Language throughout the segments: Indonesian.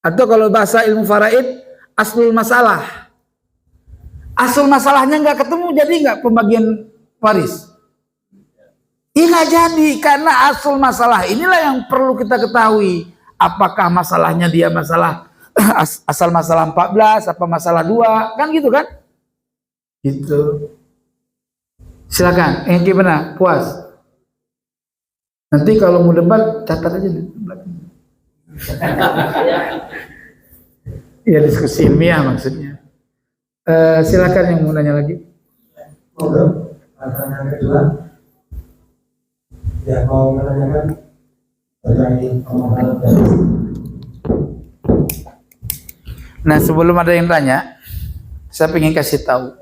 Atau kalau bahasa ilmu faraid, aslul masalah. Asal masalahnya nggak ketemu, jadi nggak pembagian waris. Iya nggak jadi, karena asal masalah inilah yang perlu kita ketahui. Apakah masalahnya dia masalah asal masalah 14, apa masalah 2, kan gitu kan? Gitu. Silakan, yang gimana? Puas? Nanti kalau mau debat, catat aja di belakang. Ya diskusi ilmiah maksudnya. Silakan yang mau nanya lagi. Pertanyaan kedua, ya mau menanyakan terkait omongan dari. Nah, sebelum ada yang tanya, saya ingin kasih tahu.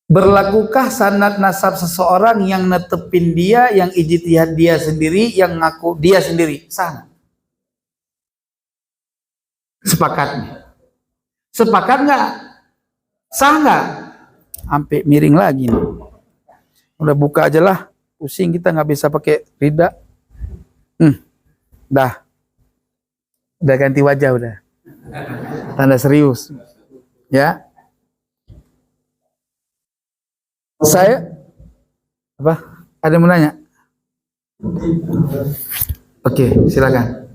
Berlakukah sanad nasab seseorang yang netepin dia, yang ijtihad dia sendiri, yang ngaku dia sendiri? Sah. Sepakatnya. Sepakat nggak? Sah nggak? Sampai miring lagi nih. Udah buka aja lah. Pusing kita nggak bisa pakai rida. Dah. Udah ganti wajah udah. Tanda serius. Ya. Saya apa? Ada yang mau nanya? Oke, silakan.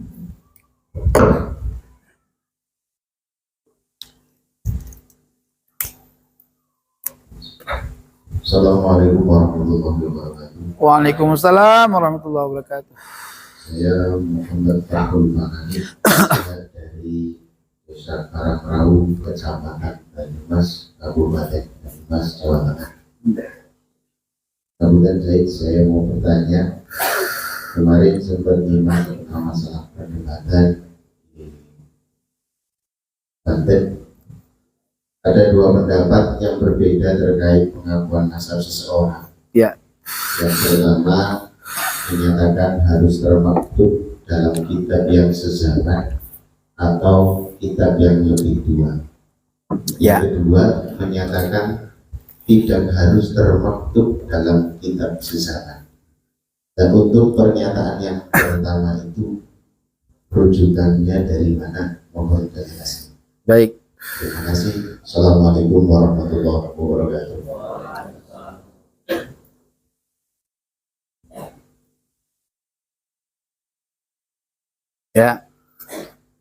Assalamualaikum warahmatullahi wabarakatuh. Waalaikumsalam warahmatullahi wabarakatuh. Saya Muhammad Fahrul Manani dari Desa Karangperahu, Kecamatan Banyumas, Kabupaten Banyumas, Jawa Tengah. Kemudian saya mau bertanya, kemarin sempat nyimak tentang masalah perdebatan di Banten. Ada dua pendapat yang berbeda terkait pengakuan nasab seseorang. Ya. Yang pertama menyatakan harus termaktub dalam kitab yang sezaman atau kitab yang lebih tua. Ya. Yang kedua menyatakan tidak harus termaktub dalam kitab sezaman. Dan untuk pernyataan yang pertama itu rujukannya dari mana? Mohon penjelasan. Baik. Terima kasih. Assalamualaikum warahmatullahi wabarakatuh. Ya.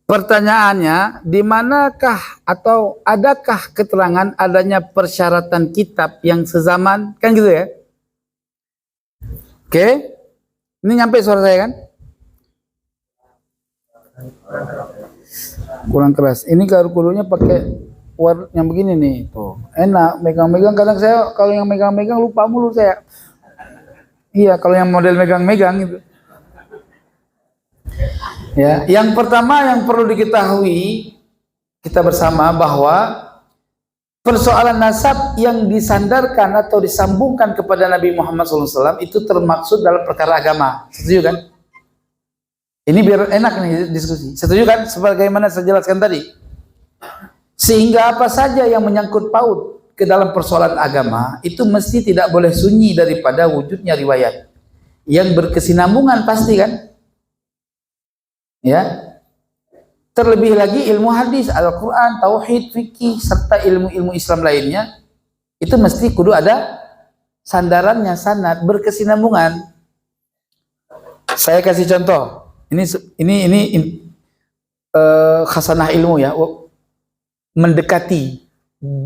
Pertanyaannya, di manakah atau adakah keterangan adanya persyaratan kitab yang sezaman? Kan gitu ya? Oke. Ini nyampe suara saya kan? Kurang keras. Ini kulunya pakai word yang begini nih. Tuh. Enak, megang-megang. Kadang saya kalau yang megang-megang lupa mulu saya. Iya, kalau yang model megang-megang itu. Ya, yang pertama yang perlu diketahui kita bersama bahwa persoalan nasab yang disandarkan atau disambungkan kepada Nabi Muhammad SAW itu termaksud dalam perkara agama. Setuju kan? Ini biar enak nih diskusi. Setuju kan? Sebagaimana saya jelaskan tadi. Sehingga apa saja yang menyangkut paut ke dalam persoalan agama itu mesti tidak boleh sunyi daripada wujudnya riwayat yang berkesinambungan pasti kan? Ya, terlebih lagi ilmu hadis, Al-Quran, Tauhid, Fikih, serta ilmu-ilmu Islam lainnya itu mesti kudu ada sandarannya, sanad, berkesinambungan. Saya kasih contoh. Ini khasanah ilmu ya, mendekati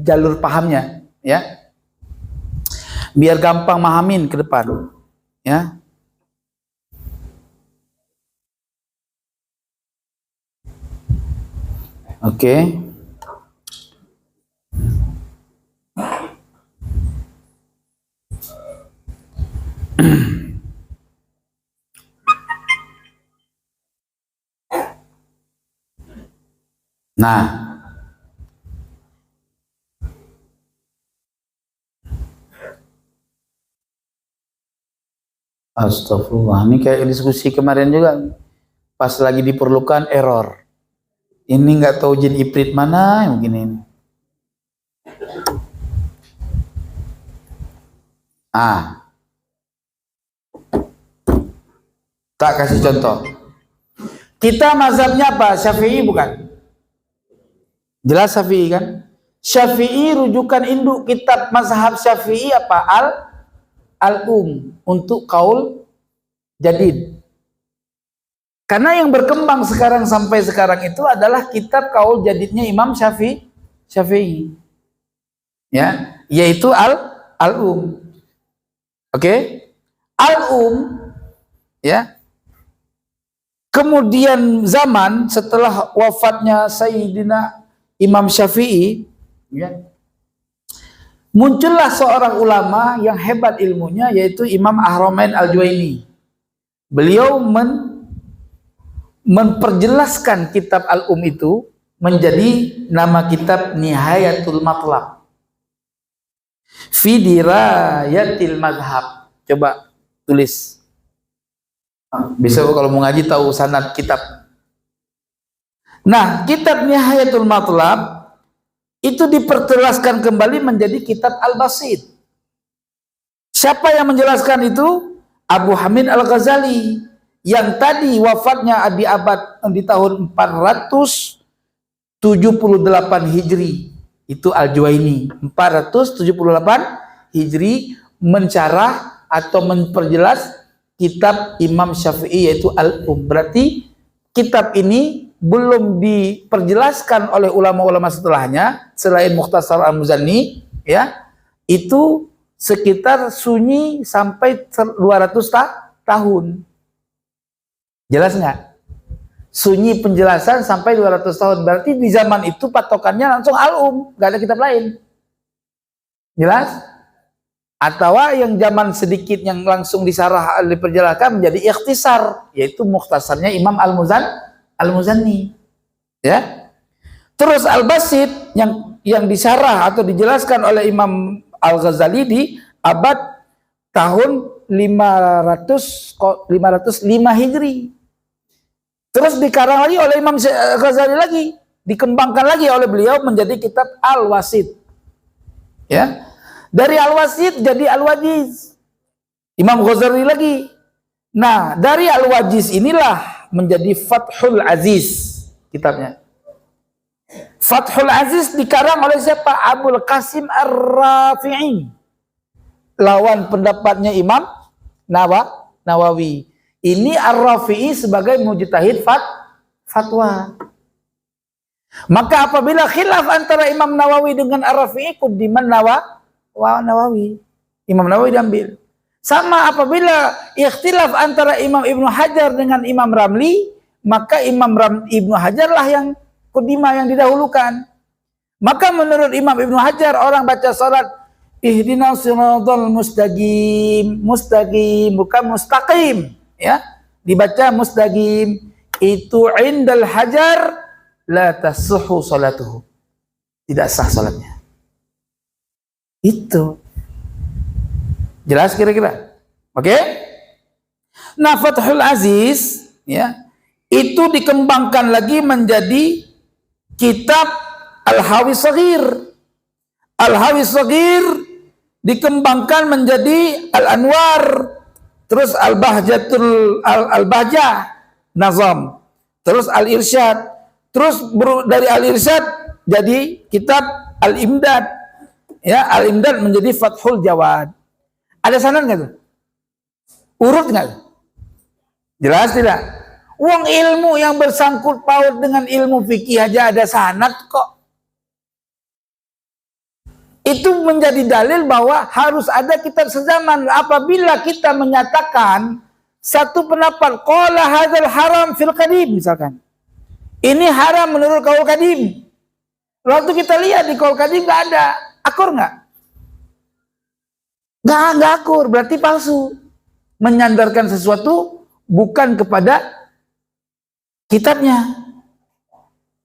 jalur pahamnya, ya, biar gampang mahamin ke depan, ya. Oke. Nah, astagfirullah, ini kayak diskusi kemarin juga, pas lagi diperlukan error. Ini nggak tahu jin iprit mana yang begini ini. Tak kasih contoh. Kita mazhabnya apa? Syafi'i bukan? Jelas Syafi'i kan? Syafi'i rujukan induk kitab mazhab Syafi'i apa? Al-Um untuk kaul jadid. Karena yang berkembang sekarang sampai sekarang itu adalah kitab kaul jadidnya Imam Syafi'i. Ya, yaitu Al-Um. Oke? Al-Um ya. Kemudian zaman setelah wafatnya Sayyidina Imam Syafi'i ya, muncullah seorang ulama yang hebat ilmunya, yaitu Imam Ahramain Al-Juwaini. Beliau memperjelaskan kitab Al-Um itu menjadi nama kitab Nihayatul Matlab fi Dirayatil Madhab. Coba tulis. Bisa kalau mau ngaji tahu sanad kitab. Nah, kitab Nihayatul Matlab itu diperjelaskan kembali menjadi kitab Al-Basit. Siapa yang menjelaskan itu? Abu Hamid Al-Ghazali, yang tadi wafatnya di tahun 478 Hijri. Itu Al-Juwaini 478 Hijri mencarah atau memperjelas kitab Imam Syafi'i yaitu Al-Um. Berarti kitab ini belum diperjelaskan oleh ulama-ulama setelahnya selain Mukhtasar Al-Muzanni ya. Itu sekitar sunyi sampai 200 tahun. Jelas nggak? Sunyi penjelasan sampai 200 tahun. Berarti di zaman itu patokannya langsung Al-Um, nggak ada kitab lain. Jelas? Atau yang zaman sedikit yang langsung disarah diperjelaskan menjadi ikhtisar, yaitu mukhtasarnya Imam Al-Muzanni. Ya. Terus Al-Basit yang disarah atau dijelaskan oleh Imam Al-Ghazali di abad tahun 505 Hijri. Terus dikarang lagi oleh Imam Ghazali lagi, dikembangkan lagi oleh beliau menjadi kitab Al-Wasit. Ya. Dari Al-Wasit jadi Al-Wajiz. Imam Ghazali lagi. Nah, dari Al-Wajiz inilah menjadi Fathul Aziz kitabnya. Fathul Aziz dikarang oleh siapa? Abul Qasim Ar-Rafi'i. Lawan pendapatnya Imam Nawawi. Ini Ar-Rafi'i sebagai mujtahid fatwa. Maka apabila khilaf antara Imam Nawawi dengan Ar-Rafi'i, quddiman Nawawi. Imam Nawawi diambil. Sama apabila ikhtilaf antara Imam Ibnu Hajar dengan Imam Ramli, maka Ibnu Hajar lah yang qudimah, yang didahulukan. Maka menurut Imam Ibnu Hajar, orang baca salat ihdinas siratal mustaqim, mustaqim bukan mustaqim, ya. Dibaca mustaqim, itu indal Hajar la tasihhu salatuhu. Tidak sah salatnya. Itu jelas kira-kira, oke? Nah, Fathul Aziz ya itu dikembangkan lagi menjadi kitab Al-Hawi Shaghir. Al-Hawi Shaghir dikembangkan menjadi Al-Anwar, terus Al-Bahjatul Al-Bahjah Nazam, terus Al-Irsyad, terus dari Al-Irsyad jadi kitab Al-Imdad. Ya, Al-Imdad menjadi Fathul Jawad. Ada sanad nggak tuh? Urut nggak? Jelas tidak? Uang ilmu yang bersangkut paut dengan ilmu fikih aja ada sanad kok. Itu menjadi dalil bahwa harus ada kitab sezaman. Apabila kita menyatakan satu pendapat, qala hadzal haram fil qadim misalkan. Ini haram menurut qaul qadim. Waktu kita lihat di qaul qadim nggak ada. Akur nggak? Nggak akur, berarti palsu. Menyandarkan sesuatu bukan kepada kitabnya.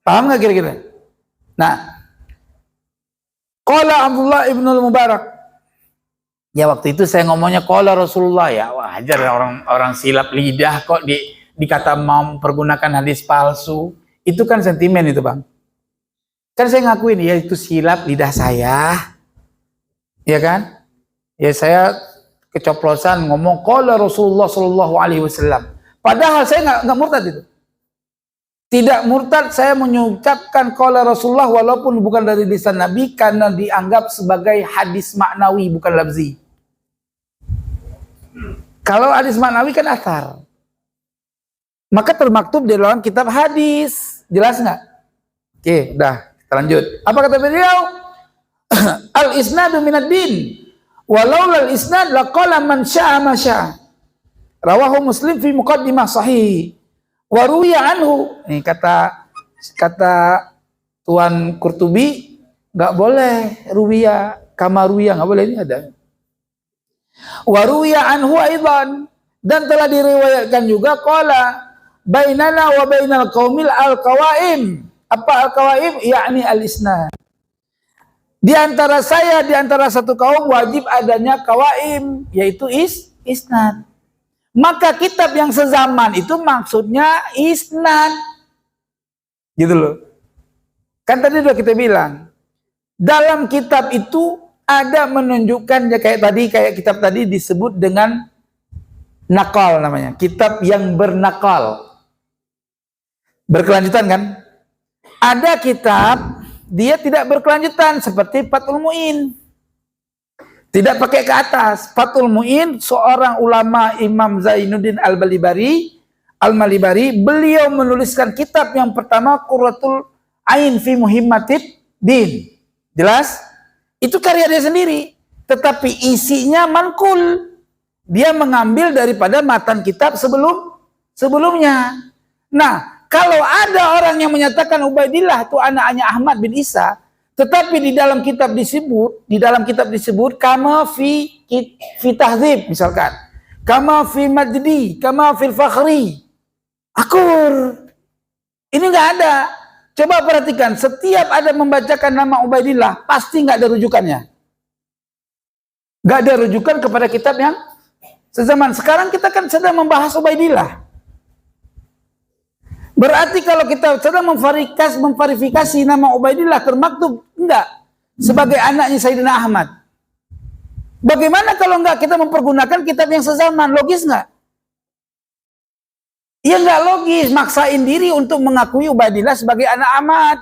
Paham nggak kira-kira? Nah, qala Abdullah ibn al-Mubarak. Ya waktu itu saya ngomongnya qala Rasulullah, ya wajar orang silap lidah kok dikata mau pergunakan hadis palsu. Itu kan sentimen itu, Bang. Kan saya ngakuin, ya itu silap lidah saya. Ya kan? Ya saya keceplosan ngomong qala Rasulullah sallallahu alaihi wasallam. Padahal saya nggak murtad itu. Tidak murtad saya mengucapkan qala Rasulullah walaupun bukan dari lisan Nabi karena dianggap sebagai hadis maknawi bukan lafzi. Kalau hadis maknawi kan athar. Maka termaktub di dalam kitab hadis. Jelas nggak? Oke, dah kita lanjut. Apa kata beliau? Al-isnadu minad din. Walau al-isnad laqala man syaa ma syaa. Rawahu Muslim fi muqaddimah sahih. Waruya anhu, ini kata Tuan Qurtubi, nggak boleh ruwiya, kama ruwiya nggak boleh, ini ada. Waruya anhu aidan, dan telah diriwayatkan juga qala bainana wa bainal qaumil al-qawaim. Apa al-qawaim? Yakni al-isnad. Di antara saya, di antara satu kaum wajib adanya qawaim, yaitu isnad. Maka kitab yang sezaman itu maksudnya isnad. Gitu loh. Kan tadi udah kita bilang, dalam kitab itu ada menunjukkan kayak kitab tadi disebut dengan nakal namanya. Kitab yang bernakal. Berkelanjutan kan? Ada kitab dia tidak berkelanjutan seperti Fathul Mu'in. Tidak pakai ke atas. Fathul Mu'in, seorang ulama Imam Zainuddin Al-Malibari, beliau menuliskan kitab yang pertama Qurratul Ain fi Muhimmatid Din. Jelas? Itu karya dia sendiri. Tetapi isinya manqul. Dia mengambil daripada matan kitab sebelumnya. Nah, kalau ada orang yang menyatakan Ubaidillah itu anaknya Ahmad bin Isa, tetapi di dalam kitab disebut kama fi tahdzib misalkan, kama fi majdi, kama fil fakhri. Akur. Ini enggak ada. Coba perhatikan, setiap ada membacakan nama Ubaidillah pasti enggak ada rujukannya. Enggak ada rujukan kepada kitab yang sezaman. Sekarang kita kan sedang membahas Ubaidillah. Berarti kalau kita sedang memverifikasi nama Ubaidillah termaktub enggak sebagai anaknya Sayyidina Ahmad. Bagaimana kalau enggak kita mempergunakan kitab yang sezaman? Logis enggak? Ya enggak logis, maksain diri untuk mengakui Ubaidillah sebagai anak Ahmad.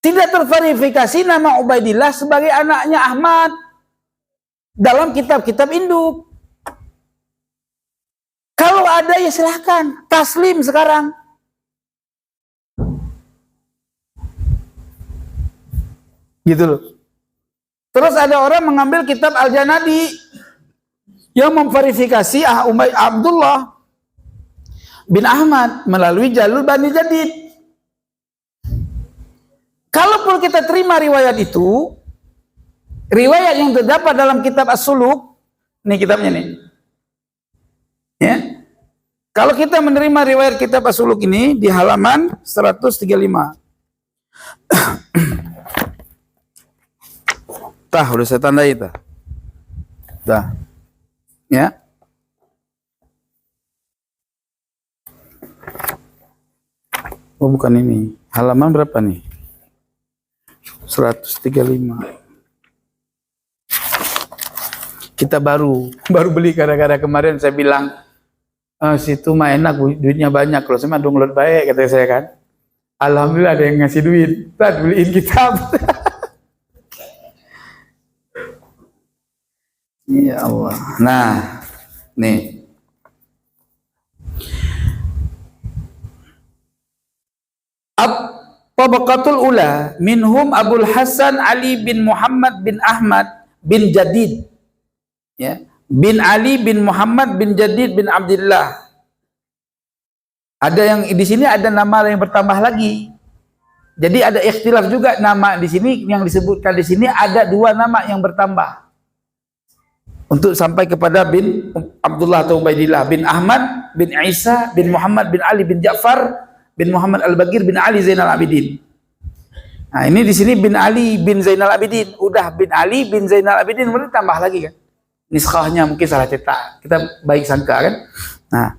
Tidak terverifikasi nama Ubaidillah sebagai anaknya Ahmad dalam kitab-kitab induk. Kalau ada ya silahkan, taslim sekarang. Gitu loh. Terus ada orang mengambil kitab Al-Janadi yang memverifikasi Abdullah bin Ahmad melalui jalur Bani Jadid. Kalaupun kita terima riwayat itu, riwayat yang terdapat dalam kitab As-Suluk, nih kitabnya nih. Ya. Kalau kita menerima riwayat kitab As-Suluk ini di halaman 135. Tah, udah saya tandai tah. Tah. Ya. Oh, bukan ini. Halaman berapa nih? 135. Kita baru beli gara-gara kemarin saya bilang situ mah enak, duitnya banyak. Kalau saya mah download baik, kata saya kan. Alhamdulillah ada yang ngasih duit. Tad beliin kitab. Ya Allah. Nah, nih. Tabaqatul ula minhum Abul Hasan Ali bin Muhammad bin Ahmad bin Jadid. Ya. Bin Ali bin Muhammad bin Jadid bin Abdullah. Ada yang di sini ada nama yang bertambah lagi. Jadi ada ikhtilaf juga nama di sini yang disebutkan di sini ada dua nama yang bertambah. Untuk sampai kepada bin Abdullah atau Ubaidillah bin Ahmad bin Isa bin Muhammad bin Ali bin Ja'far bin Muhammad Al-Bagir bin Ali Zainal Abidin. Nah, ini di sini bin Ali bin Zainal Abidin. Udah bin Ali bin Zainal Abidin, kemudian tambah lagi kan. Niskhahnya mungkin salah cetak. Kita baik sangka kan. Nah,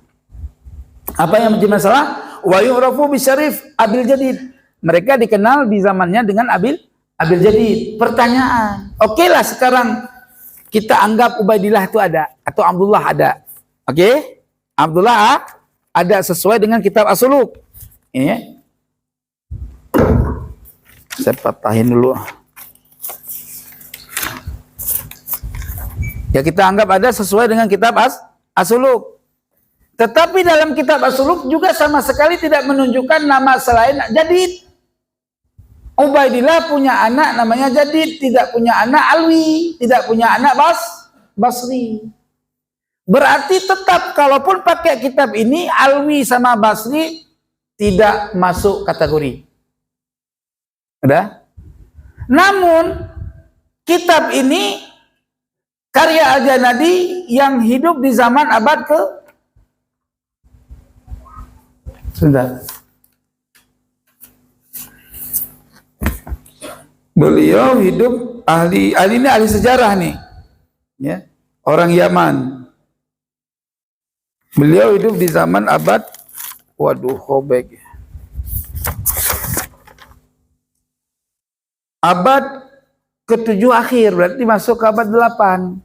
apa yang menjadi masalah? Wa yu'rafu bi Syarif Abil Jadid. Mereka dikenal di zamannya dengan Abil Jadid. Pertanyaan, oke lah sekarang kita anggap Ubaidillah itu ada atau Abdullah ada. Oke? Abdullah ada sesuai dengan kitab As-Suluk. Ini ya. Saya patahin dulu. Ya kita anggap ada sesuai dengan kitab As-Suluk. Tetapi dalam kitab As-Suluk juga sama sekali tidak menunjukkan nama selain Jadid. Ubaidillah punya anak namanya Jadid, tidak punya anak Alwi, tidak punya anak Basri. Berarti tetap kalaupun pakai kitab ini Alwi sama Basri tidak masuk kategori. Udah? Namun kitab ini karya Al-Janadi yang hidup di zaman abad ke sebentar. Beliau hidup ahli ini ahli sejarah nih. Ya, orang Yaman. Beliau hidup di zaman abad Khobeg. Abad ke-7 akhir, berarti masuk ke abad 8.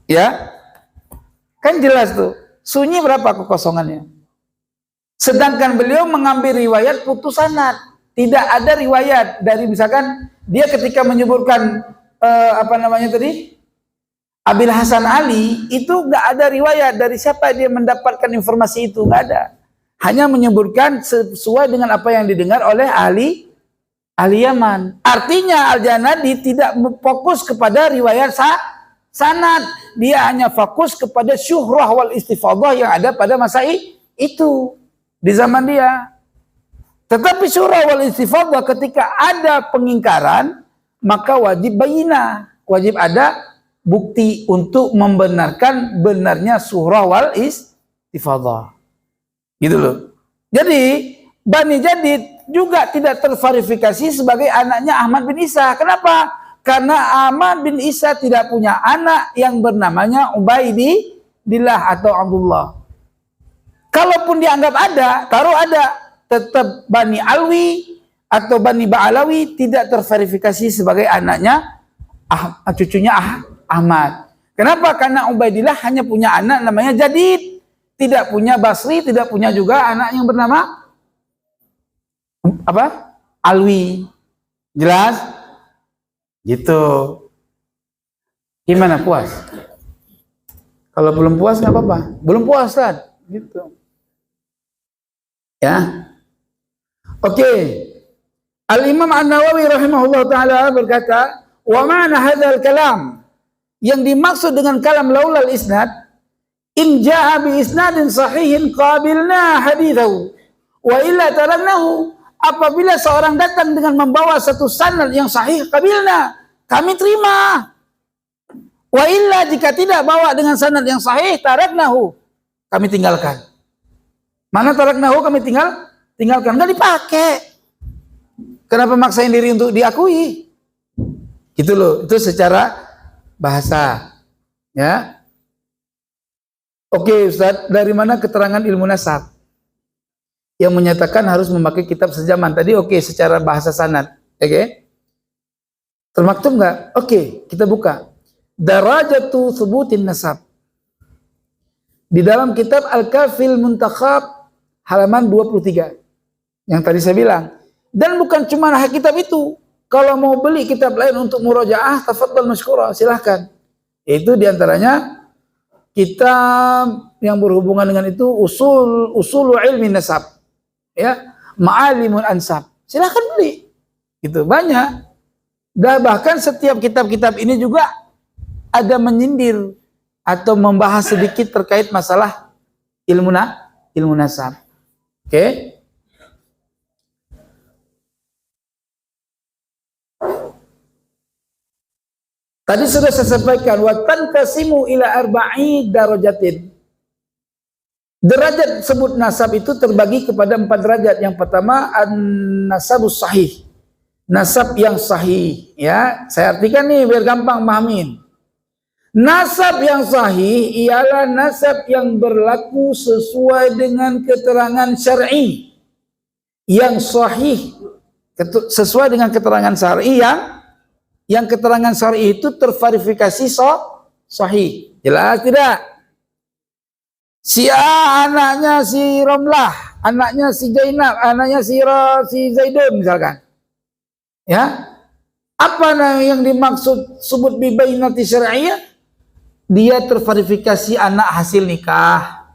Ya. Kan jelas tuh. Sunyi berapa kekosongannya? Sedangkan beliau mengambil riwayat putus sanad. Tidak ada riwayat dari misalkan dia ketika menyebutkan Abil Hasan Ali itu nggak ada riwayat dari siapa dia mendapatkan informasi itu, nggak ada. Hanya menyebutkan sesuai dengan apa yang didengar oleh ahli Yaman. Artinya Al-Janadi tidak fokus kepada riwayat sanad, dia hanya fokus kepada syuhrah wal istifadah yang ada pada masa itu di zaman dia. Tetapi syuhrah wal istifadah ketika ada pengingkaran maka wajib bayinah, wajib ada bukti untuk membenarkan benarnya syuhrah wal istifadah. Gitu loh. Jadi Bani Jadid juga tidak terverifikasi sebagai anaknya Ahmad bin Isa. Kenapa? Karena Ahmad bin Isa tidak punya anak yang bernamanya Ubaidillah atau Abdullah. Kalaupun dianggap ada, taruh ada, tetap Bani Alwi atau Bani Ba'alawi tidak terverifikasi sebagai anaknya cucunya Ahmad. Kenapa? Karena Ubaidillah hanya punya anak namanya Jadid, tidak punya Basri, tidak punya juga anak yang bernama Alwi. Jelas? Gitu. Gimana, puas? Kalau belum puas nggak apa-apa. Belum puas kan? Gitu. Ya. Oke. Al-Imam An-Nawawi rahimahullah ta'ala berkata, wa ma'na hadzal kalam, yang dimaksud dengan kalam laulal isnad, in ja'a bi isnadin sahihin qabilna hadithahu wa illa taraknahu, apabila seorang datang dengan membawa satu sanad yang sahih qabilna, kami terima. Wa illa, jika tidak bawa dengan sanad yang sahih, taraknahu, kami tinggalkan. Mana taraknahu, kami tinggalkan, enggak dipakai. Kenapa maksain diri untuk diakui? Gitu loh, itu secara bahasa. Ya. Oke, Ustaz, dari mana keterangan ilmu nasab yang menyatakan harus memakai kitab sejaman? Tadi oke, secara bahasa sanad. Oke. Termaktub enggak? Oke, kita buka. Darajatu thubutin nasab. Di dalam kitab Al-Kafil Muntakhab halaman 23. Yang tadi saya bilang. Dan bukan cuma kitab itu. Kalau mau beli kitab lain untuk murojaah, tafadhal masykurah, silahkan. Itu diantaranya kitab yang berhubungan dengan itu usul ilmi nasab. Ya, Ma'alimun Ansab. Silahkan beli. Itu banyak. Dan bahkan setiap kitab-kitab ini juga ada menyindir atau membahas sedikit terkait masalah ilmu nasab. Oke? Tadi sudah saya sampaikan, wa tanqasimu ila arba'i darajatin. Derajat sebut nasab itu terbagi kepada 4 derajat. Yang pertama an-nasabus sahih. Nasab yang sahih, ya. Saya artikan nih biar gampang pahamin. Nasab yang sahih ialah nasab yang berlaku sesuai dengan keterangan syar'i. Yang sahih sesuai dengan keterangan syar'i yang keterangan syar'i itu terverifikasi sahih. Jelas tidak? Si A anaknya si Romlah, anaknya si Zainab, anaknya si Zaidun misalkan. Ya. Apa yang dimaksud sebut bibainati syar'iyyah? Dia terverifikasi anak hasil nikah.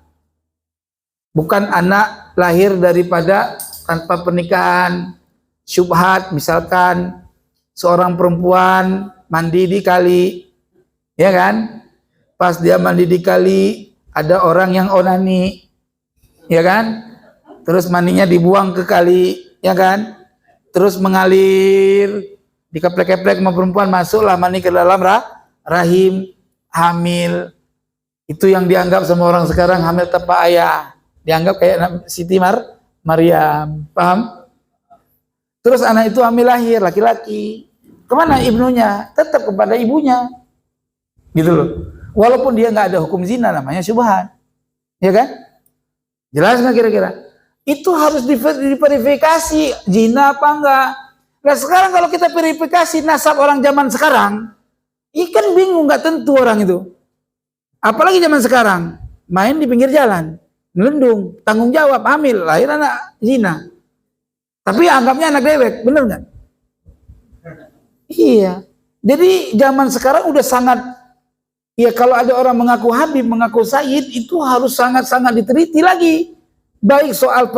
Bukan anak lahir daripada tanpa pernikahan. Syubhat misalkan seorang perempuan mandi di kali, ya kan? Pas dia mandi di kali ada orang yang onani, ya kan? Terus mandinya dibuang ke kali, ya kan? Terus mengalir, dikeplek-keplek sama perempuan, masuklah mani ke dalam rahim, hamil. Itu yang dianggap sama orang sekarang hamil tanpa ayah. Dianggap kayak Siti Maryam, paham? Terus anak itu hamil lahir, laki-laki. Kemana ibnunya? Tetap kepada ibunya. Gitu loh. Walaupun dia nggak ada hukum zina, namanya syubhat. Ya kan? Jelas nggak kira-kira? Itu harus diverifikasi, zina apa enggak. Nah sekarang kalau kita verifikasi nasab orang zaman sekarang, ikan bingung, nggak tentu orang itu. Apalagi zaman sekarang, main di pinggir jalan, melendung, tanggung jawab, hamil, lahir anak zina. Tapi anggapnya anak dewek, bener nggak? Iya. Jadi zaman sekarang udah sangat, ya kalau ada orang mengaku Habib, mengaku Sayyid, itu harus sangat-sangat diteliti lagi. Baik soal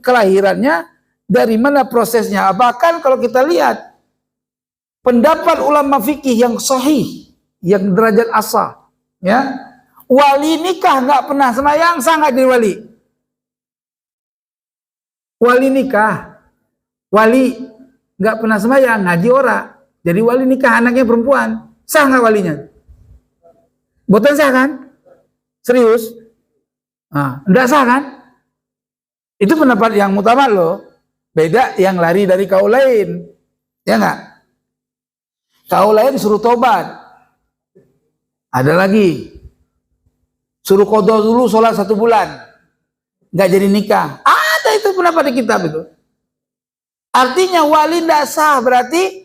kelahirannya, dari mana prosesnya. Bahkan kalau kita lihat pendapat ulama fikih yang sahih, yang derajat asah, ya, wali nikah nggak pernah sembahyang, sah nggak jadi wali? Wali nikah, wali nggak pernah sembahyang, ngaji ora, jadi wali nikah anaknya perempuan, sah nggak walinya? Boten sah kan? Serius? Nah, enggak sah kan? Itu pendapat yang mutamat loh. Beda yang lari dari kaul lain. Ya enggak? Kaul lain suruh tobat. Ada lagi. Suruh qadha dulu sholat 1 bulan. Enggak jadi nikah. Ada itu pendapat di kitab itu. Artinya wali enggak sah, berarti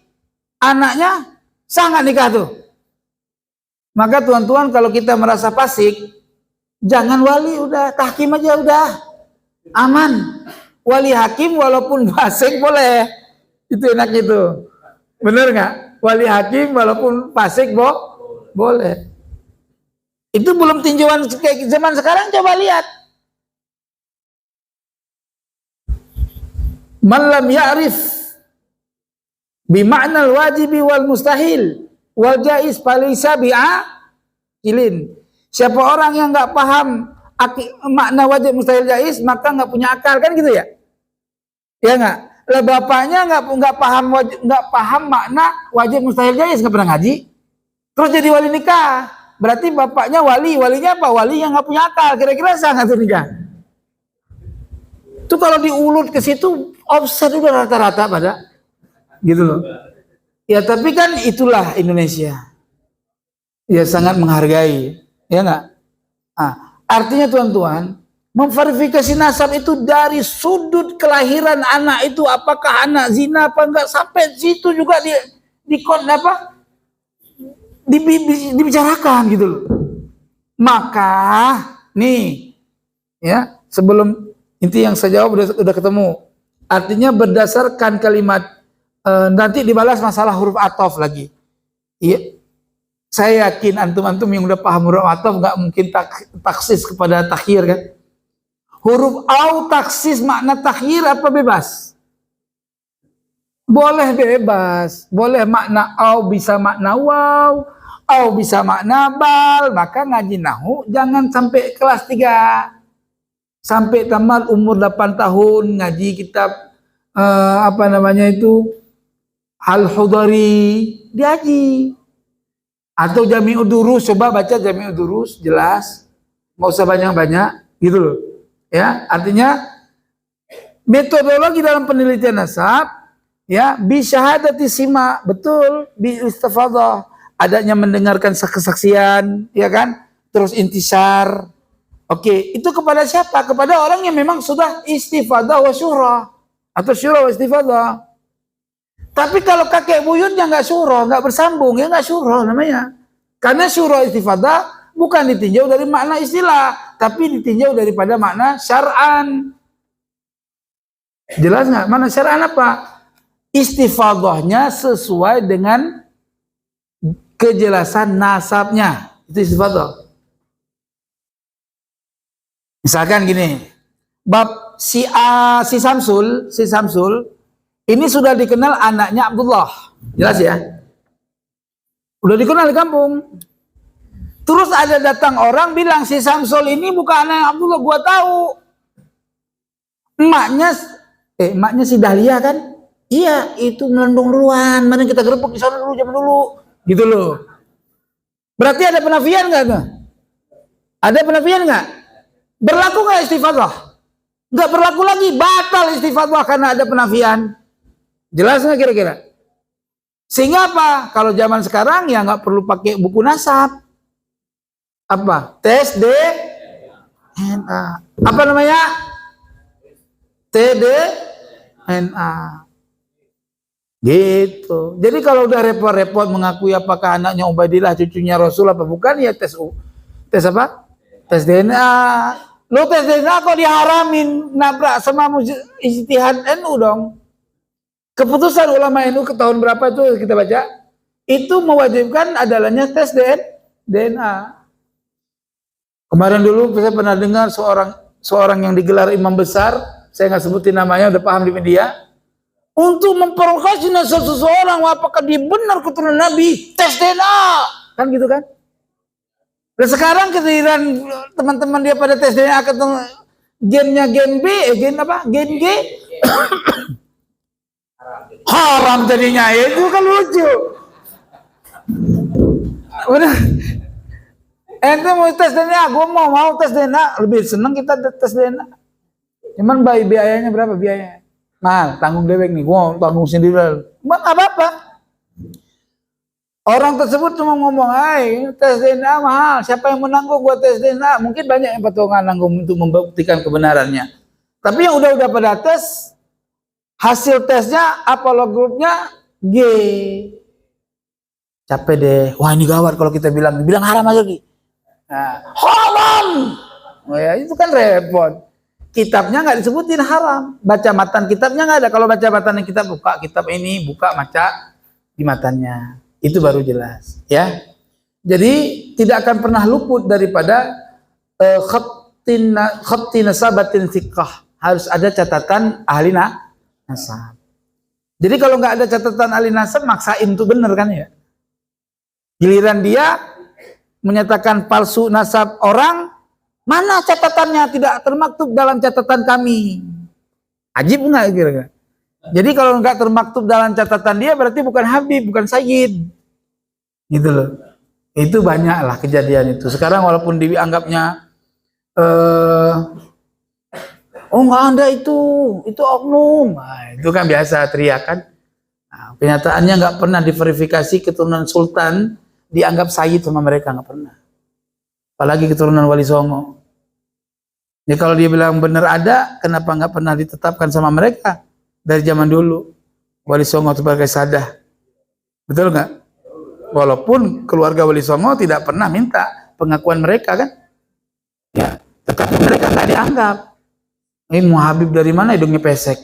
anaknya sah enggak nikah tuh? Maka tuan-tuan kalau kita merasa fasik, jangan wali, udah tahkim aja udah. Aman. Wali hakim walaupun fasik boleh. Itu enaknya itu. Bener nggak? Wali hakim walaupun fasik boleh. Itu belum tinjauan kayak zaman sekarang, coba lihat. Man lam ya'rif bima'nal wajibi wal mustahil wal jaiz falaysa bi'aqilin. Siapa orang yang nggak paham makna wajib mustahil jaiz, maka nggak punya akal, kan gitu ya? Ya nggak? Lah bapaknya nggak paham makna wajib mustahil jaiz, nggak pernah ngaji, terus jadi wali nikah, berarti bapaknya walinya apa? Wali yang nggak punya akal. Kira-kira sah nggak tuh nikah? Itu kalau diulut ke situ, offset udah rata-rata pada, gitu loh. Ya tapi kan itulah Indonesia. Ya sangat menghargai, ya nggak? Artinya tuan-tuan, memverifikasi nasab itu dari sudut kelahiran anak itu, apakah anak zina apa enggak, sampai situ juga dibicarakan gitu loh. Maka nih ya, sebelum inti yang saya jawab udah ketemu. Artinya berdasarkan kalimat nanti dibalas masalah huruf ataf lagi. Iya. Saya yakin antum-antum yang udah paham huruf ataf nggak mungkin taksis kepada takhir kan? Huruf au taksis makna takhir apa bebas? Boleh bebas. Boleh makna au bisa makna waw, au bisa makna bal. Maka ngaji nahu jangan sampai kelas 3. Sampai tamat umur 8 tahun ngaji kitab Al-Hudari diaji. Atau Jami'ud Durus, coba baca Jami'ud Durus, jelas, nggak usah banyak-banyak, gitu loh. Ya, artinya metodologi dalam penelitian nasab, ya, bi syahadati sima, betul, bi istifadhah, adanya mendengarkan kesaksian, ya kan, terus intisar. Oke, itu kepada siapa? Kepada orang yang memang sudah istifadah wa syura, atau syura wa istifadah. Tapi kalau kakek buyutnya nggak syura, nggak bersambung, ya nggak syura namanya. Karena syura istifadah bukan ditinjau dari makna istilah, tapi ditinjau daripada makna syar'an. Jelas nggak? Makna syar'an apa? Istifadahnya sesuai dengan kejelasan nasabnya. Itu istifadah. Misalkan gini, bab si Samsul ini sudah dikenal anaknya Abdullah. Jelas ya? Udah dikenal di kampung. Terus ada datang orang bilang si Samsul ini bukan anak Abdullah, gua tahu. Emaknya si Dahlia kan? Iya, itu melendung duluan. Mari kita gerebek di sana dulu, zaman dulu. Gitu loh. Berarti ada penafian nggak tuh? Ada penafian nggak? Berlaku nggak istifadah? Nggak berlaku lagi, batal istifadah karena ada penafian. Jelas nggak kira-kira? Sehingga apa? Kalau zaman sekarang ya nggak perlu pakai buku nasab. Apa? Tes DNA. Apa namanya? TDNA. Gitu. Jadi kalau udah repot-repot mengakui apakah anaknya Ubaidillah cucunya Rasul apa bukan, ya tes apa? Tes DNA. Lo tes DNA kok diharamin, nabrak sama ijtihad NU dong. Keputusan ulama NU ke tahun berapa itu kita baca? Itu mewajibkan adalahnya tes DNA. Kemarin dulu saya pernah dengar seorang yang digelar imam besar, saya nggak sebutin namanya, udah paham di media, untuk memprovokasi seseorang apakah dia benar keturunan Nabi, tes DNA, kan gitu kan? Dan sekarang ketiran teman-teman dia pada tes DNA ketemu gennya gen B, gen apa? Gen G haram tadinya, itu kan lucu. Udah, ente mau tes DNA, gue mau tes DNA, lebih seneng kita tes DNA. Cuman biayanya berapa biayanya? Mahal, tanggung dewek nih, gue tanggung sendiri. Nggak apa-apa. Orang tersebut cuma ngomong, tes DNA mahal, siapa yang menanggung gua tes DNA? Mungkin banyak yang patungan nanggung untuk membuktikan kebenarannya. Tapi yang udah pada tes, hasil tesnya haplogrupnya G. Capek deh. Wah ini gawat kalau kita bilang haram aja Ki. Nah, haram. Oh ya, itu kan repot. Kitabnya nggak disebutin haram. Baca matan kitabnya nggak ada. Kalau baca matan kitab, buka kitab ini, buka maca di matannya. Itu baru jelas, ya. Jadi tidak akan pernah luput daripada khatti nasabatin thiqah. Harus ada catatan ahli nasab. Jadi kalau nggak ada catatan ahli nasab, maksain itu bener kan ya. Giliran dia menyatakan palsu nasab orang, mana catatannya tidak termaktub dalam catatan kami. Ajib nggak kira-kira? Jadi kalau nggak termaktub dalam catatan dia berarti bukan Habib, bukan Sayyid. Gitu loh. Itu banyaklah kejadian itu. Sekarang walaupun dianggapnya nggak ada itu oknum. Nah, itu kan biasa teriak kan. Nah, kenyataannya nggak pernah diverifikasi keturunan sultan dianggap Sayyid sama mereka, nggak pernah. Apalagi keturunan Wali Songo. Jadi kalau dia bilang benar ada, kenapa nggak pernah ditetapkan sama mereka? Dari zaman dulu Wali Songo sebagai sadah, betul nggak? Walaupun keluarga Wali Songo tidak pernah minta pengakuan mereka kan, ya, tetapi mereka nggak dianggap. Ini mau Habib dari mana, hidungnya pesek.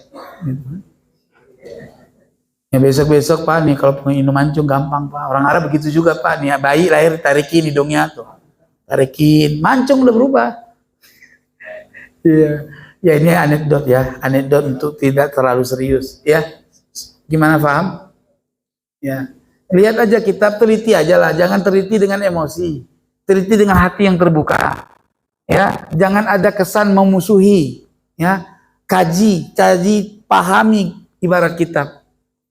Ya besok Pak nih kalau pengen minum mancung gampang Pak. Orang Arab begitu juga Pak. Nih bayi lahir tarikin hidungnya tuh, tarikin, mancung udah berubah. Iya. Ya ini anekdot untuk tidak terlalu serius ya. Gimana paham? Ya. Lihat aja kitab, teliti aja lah, jangan teliti dengan emosi. Teliti dengan hati yang terbuka. Ya, jangan ada kesan memusuhi, ya. Kaji, pahami ibarat kitab.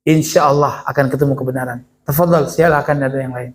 Insya Allah akan ketemu kebenaran. Tafadhal, silakan ada yang lain.